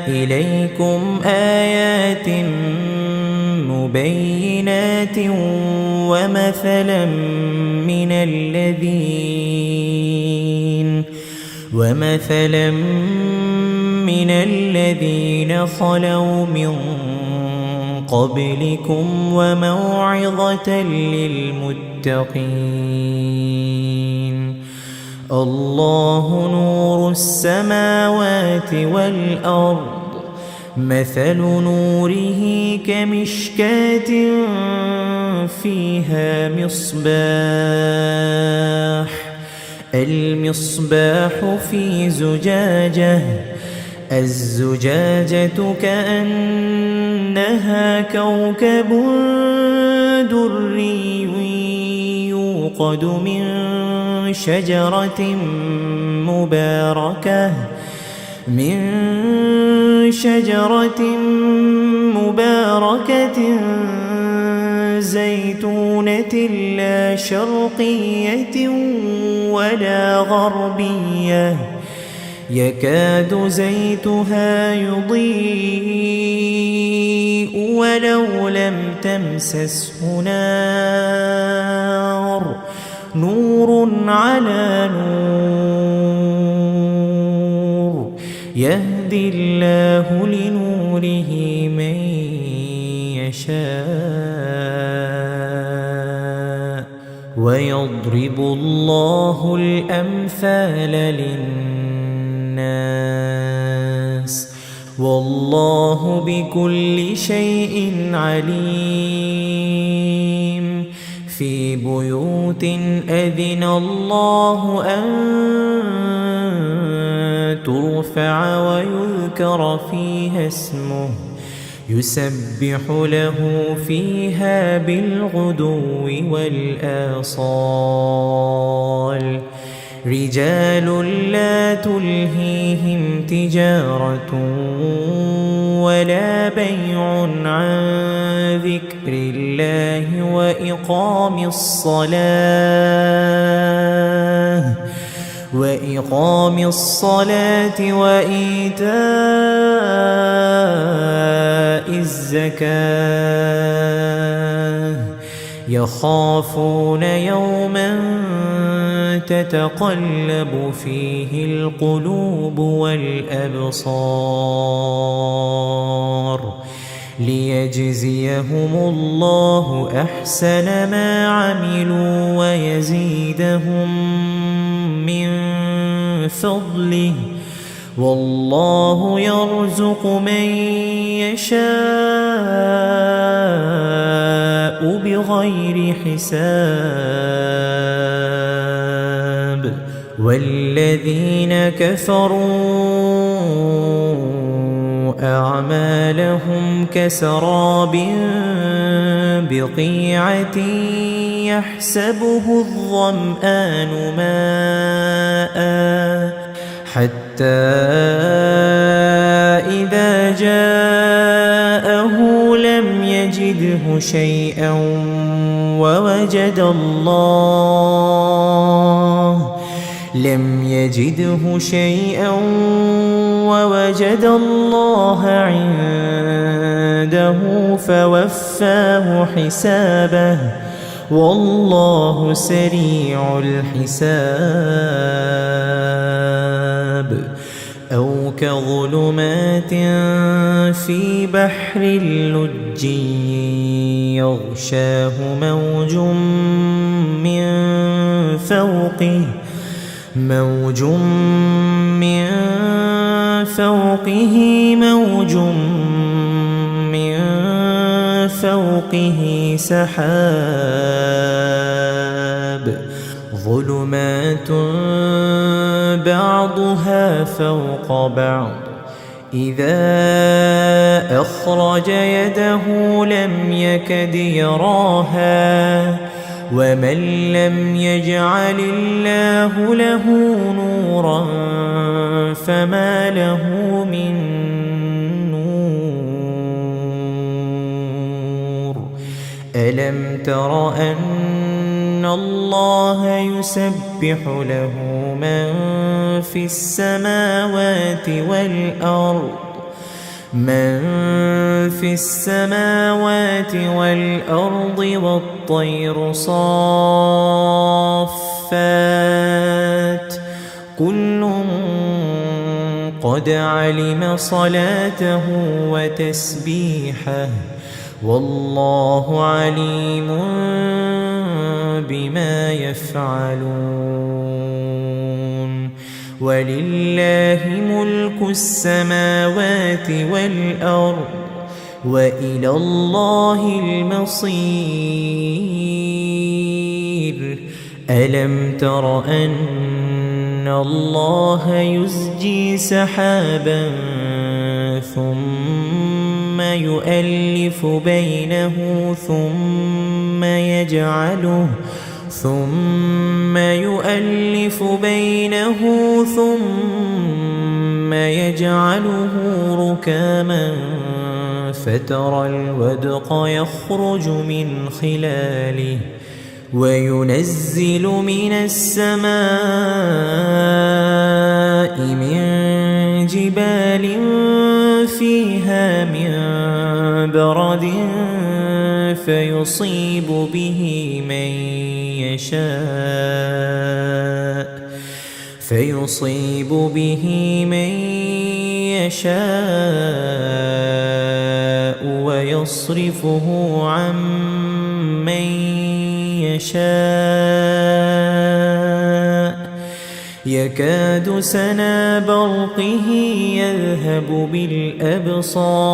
إليكم آيات مبينات ومثلا من الذين خلوا من قبلكم وموعظة للمتقين الله نور السماوات والأرض مثل نوره كمشكاة فيها المصباح في زجاجة الزجاجة كأنها كوكب دري يوقد من شجرة مباركة زيتونة لا شرقية ولا غربية يكاد زيتها يضيء ولو لم تمسسه نور على نور يهدي الله لنوره من يشاء ويضرب الله الأمثال للناس والله بكل شيء عليم في بيوت أذن الله أن ترفع ويذكر فيها اسمه يسبح له فيها بالغدو والآصال رجال لا تلهيهم تجارة ولا بيع عن ذكر الله وإقام الصلاة وإيتاء الزكاة يخافون يوما تتقلب فيه القلوب والأبصار ليجزيهم الله أحسن ما عملوا ويزيدهم من فضله والله يرزق من يشاء بغير حساب والذين كفروا أعمالهم كسراب بقيعة يحسبه الظمآن ماء حتى حتى إذا جاءه لم يجده شيئا ووجد الله عنده فوفاه حسابه والله سريع الحساب. أو كظلمات في بحر لجي يغشاه موج من فوقه سحاب ظلمات بعضها فوق بعض إذا أخرج يده لم يكد يراها ومن لم يجعل الله له نورا فما له من نور. ألم تر أن الله يسبح له من في السماوات والأرض والطير صافات كل قد علم صلاته وتسبيحه والله عليم بما يفعلون. ولله ملك السماوات والأرض وإلى الله المصير. ألم تر أن الله يزجي سحابا ثم يؤلف بينه ثم يجعله ركاما فترى الودق يخرج من خلاله وينزل من السماء من جبال فيها من برد فيصيب به من يشاء ويصرفه عن من يشاء يكاد سنا برقه يذهب بالأبصار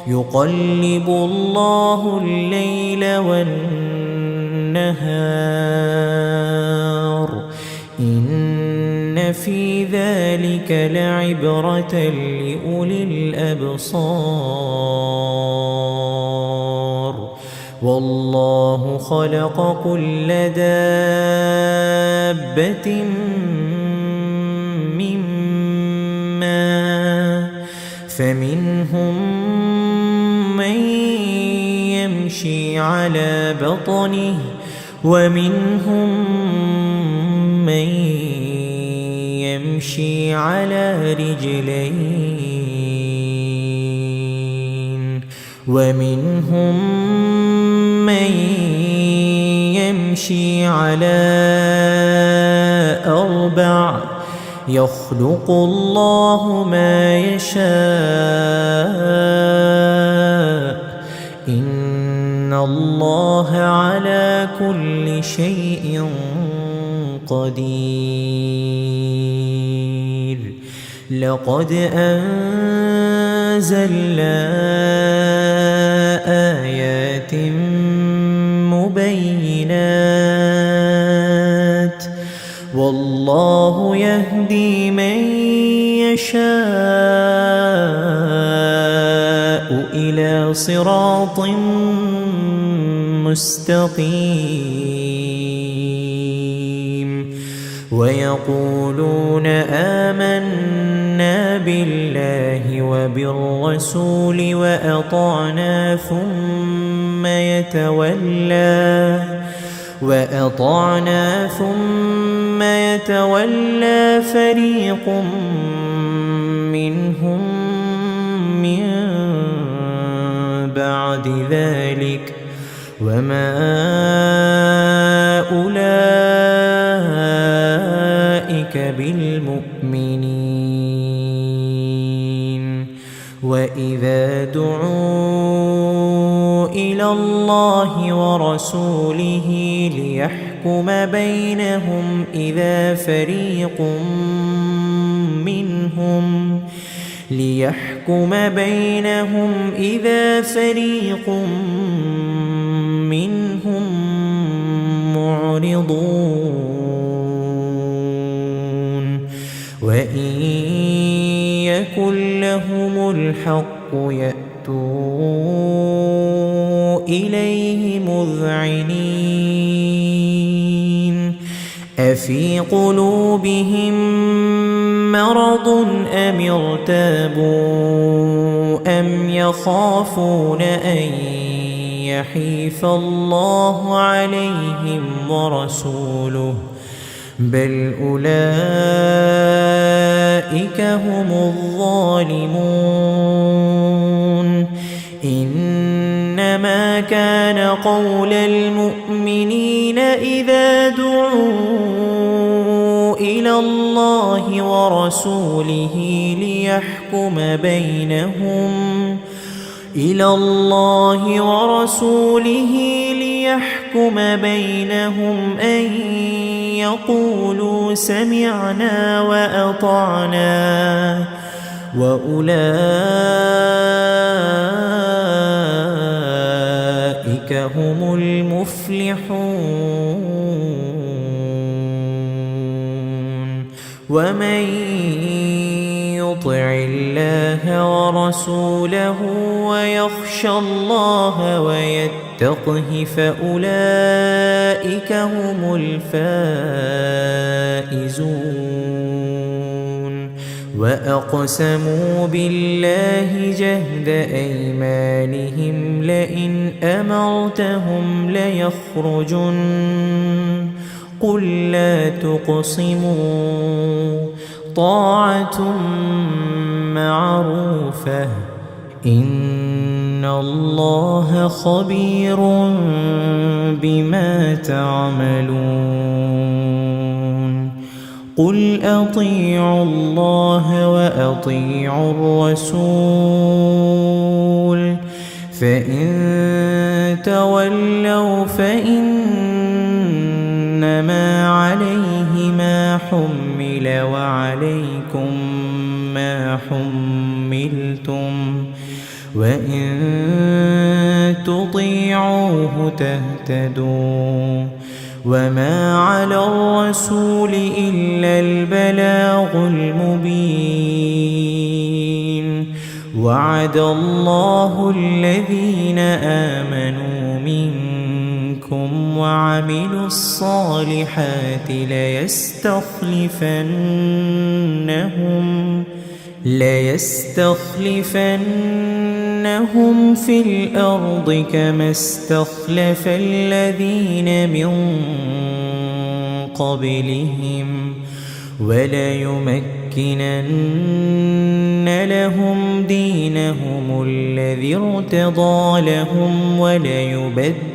يقلب الله الليل والنهار إن في ذلك لعبرة لأولي الأبصار. والله خلق كل دابة من ماء فمنهم من يمشي على بطنه ومنهم من يمشي على رجلين ومنهم من يمشي على أربع يخلق الله ما يشاء إن الله على كل شيء قدير. لقد أنزلنا آيات مبينات والله يهدي من يشاء إلى صراط مستقيم. ويقولون آمنا بالله وبالرسول وأطعنا ثم يتولى فريق منهم من بعد ذلك وما أولئك بالمؤمنين وإذا دعوا إلى الله ورسوله ليحكم بينهم إذا فريق منهم معرضون وإن يكن لهم الحق يأتوا إليه مذعنين أفي قلوبهم مرض أم ارتابوا أم يخافون أن يحيف الله عليهم ورسوله بل أولئك هم الظالمون إنما كان قول المؤمنين إذا دعوا إلى الله ورسوله ليحكم بينهم أن يقولوا سمعنا وأطعنا وأولئك هم المفلحون ومن يطع الله ورسوله ويخشى الله ويتقه فأولئك هم الفائزون وأقسموا بالله جهد أيمانهم لئن أمرتهم ليخرجن قل لا تقسموا طاعة معروفة إن الله خبير بما تعملون قل أطيعوا الله وأطيعوا الرسول فإن تولوا فإنما عليه ما حمل وعليكم ما حملتم وإن تطيعوه تهتدوا وما على الرسول إلا البلاغ المبين وعد الله الذين آمنوا منكم وعملوا الصالحات ليستخلفنهم في الأرض كما استخلف الذين من قبلهم وليمكنن لهم دينهم الذي ارتضى لهم وليبدلنهم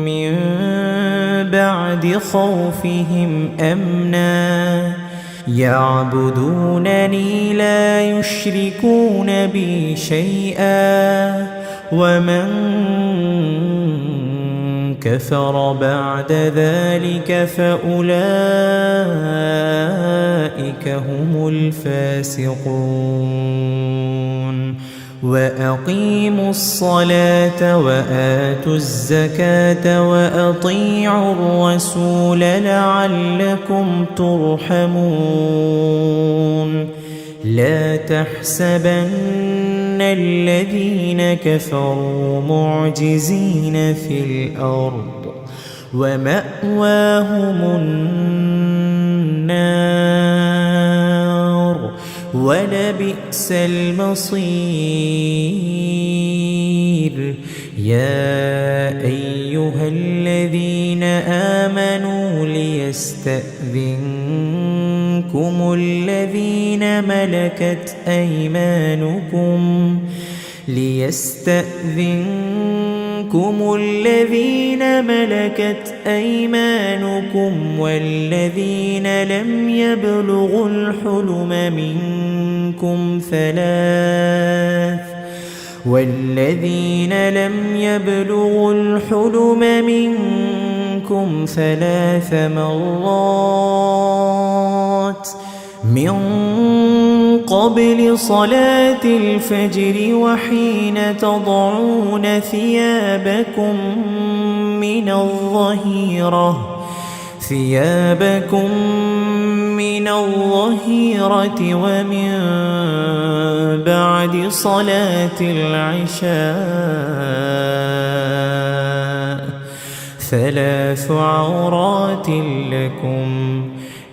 من بعد خوفهم أمنا يعبدونني لا يشركون بي شيئا ومن كفر بعد ذلك فأولئك هم الفاسقون وأقيموا الصلاة وآتوا الزكاة وأطيعوا الرسول لعلكم ترحمون لا تحسبن الذين كفروا معجزين في الأرض ومأواهم النار ولبئس المصير. يا أيها الذين آمنوا ليستأذنكم الذين ملكت أيمانكم والذين لم يبلغوا الحلم منكم ثلاث مرات من قبل صلاة الفجر وحين تضعون ثيابكم من الظهيرة ومن بعد صلاة العشاء. ثلاث عورات لكم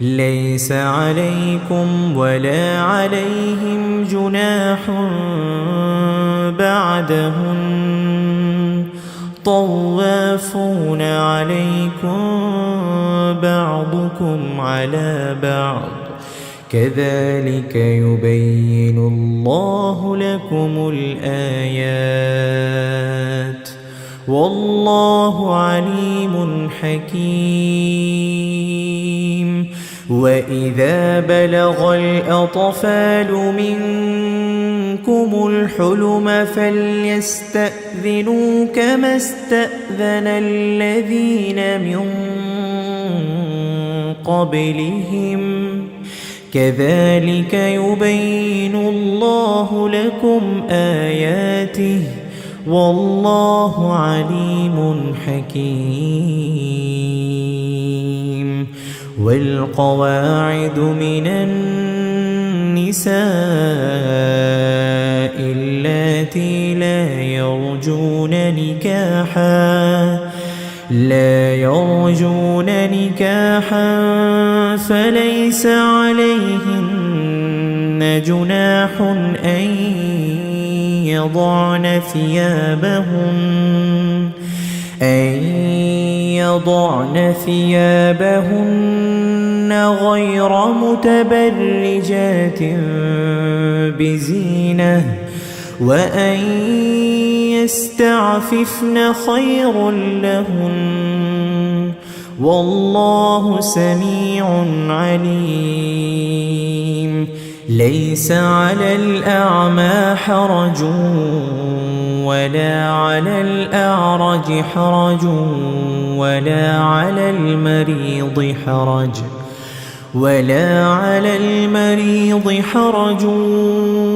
ليس عليكم ولا عليهم جناح بعدهن طوافون عليكم بعضكم على بعض كذلك يبين الله لكم الآيات والله عليم حكيم. وإذا بلغ الأطفال منكم الحلم فليستأذنوا كما استأذن الذين من قبلهم كذلك يبين الله لكم آياته والله عليم حكيم. والقواعد من النساء اللاتي لا يرجون نكاحا فليس عليهن جناح أن يضعن ثيابهن غير متبرجات بزينة وأن يستعففن خير لهن والله سميع عليم. ليس على الأعمى حرج ولا على الأعرج حرج ولا على المريض حرج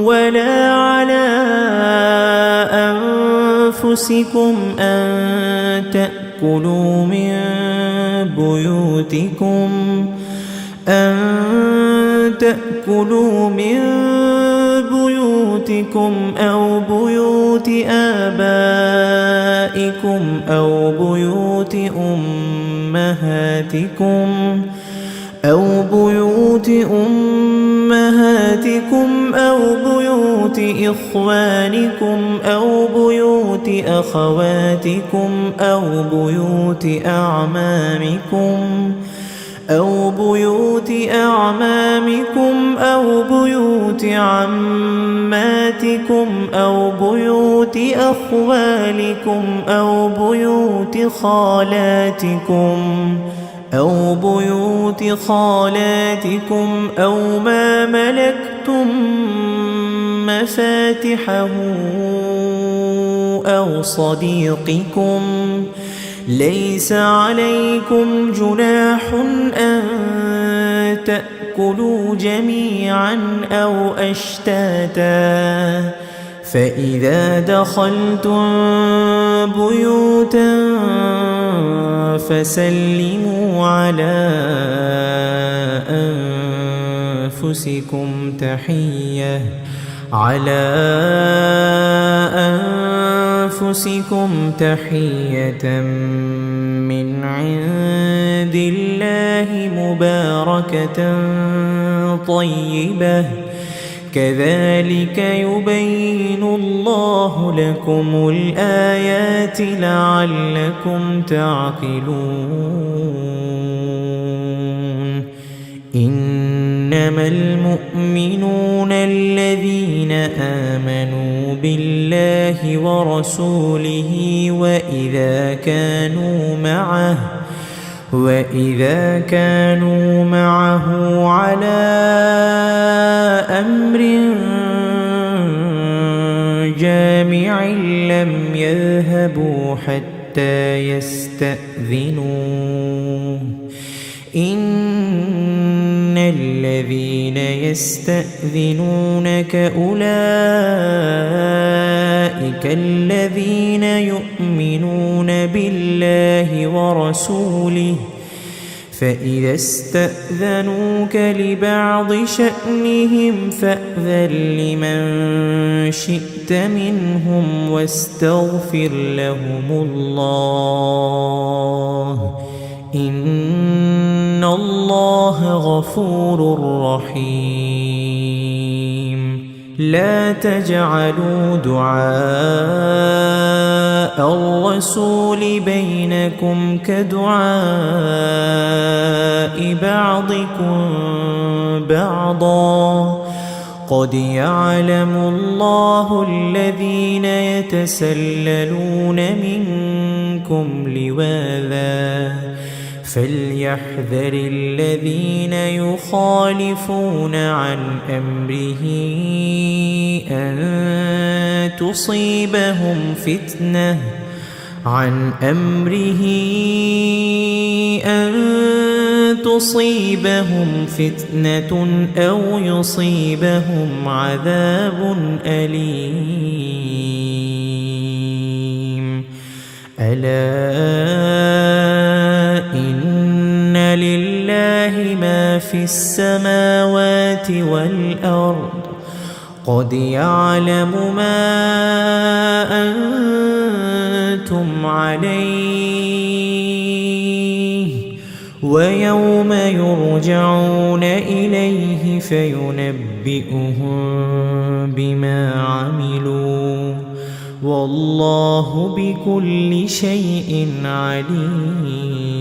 ولا على أنفسكم أن تأكلوا من بيوتكم أو بيوت آبائكم أو بيوت أمهاتكم أو بيوت إخوانكم أو بيوت أخواتكم أو بيوت أعمامكم أو بيوت عماتكم أو بيوت أخوالكم أو بيوت خالاتكم أو ما ملكتم مفاتحه أو صديقكم. ليس عليكم جناح أن تأكلوا جميعا أو أشتاتا فإذا دخلتم بيوتا فسلموا على أنفسكم على أنفسكم تحية من عند الله مباركة طيبة كذلك يبين الله لكم الآيات لعلكم تعقلون إنما المؤمنون الذين آمنوا بالله ورسوله وإذا كانوا معه على أمر جامع لم يذهبوا حتى يستأذنوه إن الذين يستأذنونك أولئك الذين يؤمنون بالله ورسوله فإذا استأذنوك لبعض شأنهم فأذن لمن شئت منهم واستغفر لهم الله إن الله غفور رحيم لا تجعلوا دعاء الرسول بينكم كدعاء بعضكم بعضا قد يعلم الله الذين يتسللون منكم لواذا فليحذر الذين يخالفون عن أمره أن تصيبهم فتنة أو يصيبهم عذاب أليم ألا إن لله ما في السماوات والأرض قد يعلم ما أنتم عليه ويوم يرجعون إليه فينبئهم بما عملوا والله بكل شيء عليم